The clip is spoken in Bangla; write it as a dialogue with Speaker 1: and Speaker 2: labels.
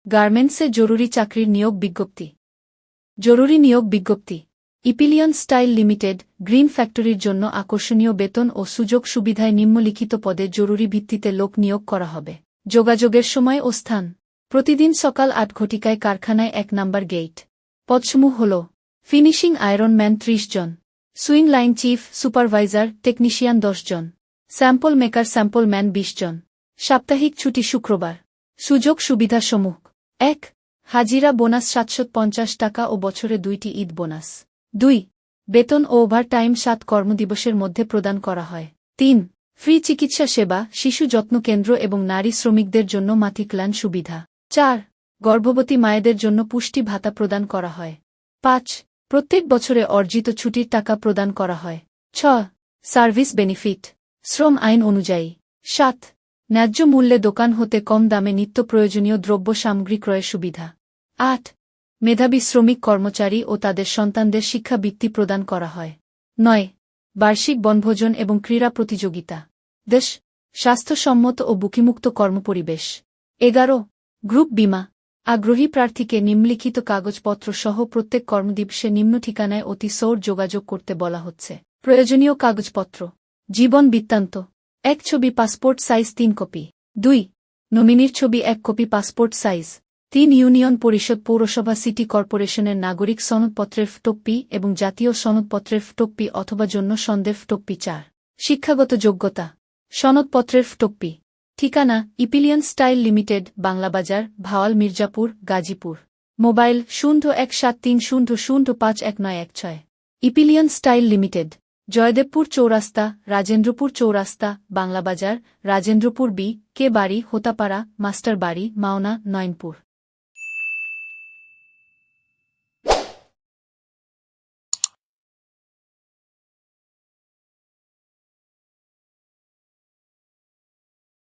Speaker 1: গার্মেন্টসে জরুরি চাকরির নিয়োগ বিজ্ঞপ্তি। জরুরি নিয়োগ বিজ্ঞপ্তি। ইপিলিয়ন স্টাইল লিমিটেড গ্রিন ফ্যাক্টরির জন্য আকর্ষণীয় বেতন ও সুযোগ সুবিধায় নিম্নলিখিত পদে জরুরি ভিত্তিতে লোক নিয়োগ করা হবে। যোগাযোগের সময় ও স্থান। প্রতিদিন সকাল ৮ ঘটিকায় কারখানায় ১ নম্বর গেট। পদসমূহ হল ফিনিশিং আয়রন ম্যান ৩০ জন, swing line chief supervisor technician ১০ জন, স্যাম্পল মেকার স্যাম্পল ম্যান ২০ জন। সাপ্তাহিক ছুটি শুক্রবার। সুযোগ সুবিধাসমূহ: ১. হাজিরা বোনাস ৭৫০ টাকা ও বছরে ২টি ঈদ বোনাস। ২. বেতন ও ওভারটাইম ৭ কর্মদিবসের মধ্যে প্রদান করা হয়। ৩. ফ্রি চিকিৎসা সেবা, শিশু যত্ন কেন্দ্র এবং নারী শ্রমিকদের জন্য মাতৃকল্যাণ সুবিধা। ৪. গর্ভবতী মায়েদের জন্য পুষ্টি ভাতা প্রদান করা হয়। ৫. প্রত্যেক বছরে অর্জিত ছুটির টাকা প্রদান করা হয়। ৬. সার্ভিস বেনিফিট শ্রম আইন অনুযায়ী। ৭. ন্যায্য মূল্যে দোকান হতে কম দামে নিত্য প্রয়োজনীয় দ্রব্য সামগ্রী ক্রয়ের সুবিধা। ৮. মেধাবী শ্রমিক কর্মচারী ও তাদের সন্তানদের শিক্ষাবৃত্তি প্রদান করা হয়। ৯. বার্ষিক বনভোজন এবং ক্রীড়া প্রতিযোগিতা। ১০. স্বাস্থ্যসম্মত ও ঝুঁকিমুক্ত কর্মপরিবেশ। ১১. গ্রুপ বীমা। আগ্রহী প্রার্থীকে নিম্নলিখিত কাগজপত্র সহ প্রত্যেক কর্মদিবসে নিম্ন ঠিকানায় অতি সৌর যোগাযোগ করতে বলা হচ্ছে। প্রয়োজনীয় কাগজপত্র: জীবন বৃত্তান্ত ১ ছবি পাসপোর্ট সাইজ ৩ কপি। ২. নমিনির ছবি ১ কপি পাসপোর্ট সাইজ। ৩. ইউনিয়ন পরিষদ পৌরসভা সিটি কর্পোরেশনের নাগরিক সনদপত্রের ফটোকপি এবং জাতীয় সনদপত্রের ফটোকপি অথবা জন্য সনদের ফটোকপি। ৪. শিক্ষাগত যোগ্যতা। সনদপত্রের ফটোকপি। ঠিকানা: Epyllion style limited, Banglabazar, Bhawal Mirzapur, Gazipur. Mobile: ০১৭৩০০৫1916। Epyllion style limited, Joydebpur চৌরাস্তা, রাজেন্দ্রপুর চৌরাস্তা, বাংলাবাজার, রাজেন্দ্রপুর বি কে বাড়ি, হোতাপাড়া, মাস্টার বাড়ি, মাওনা, নয়নপুর।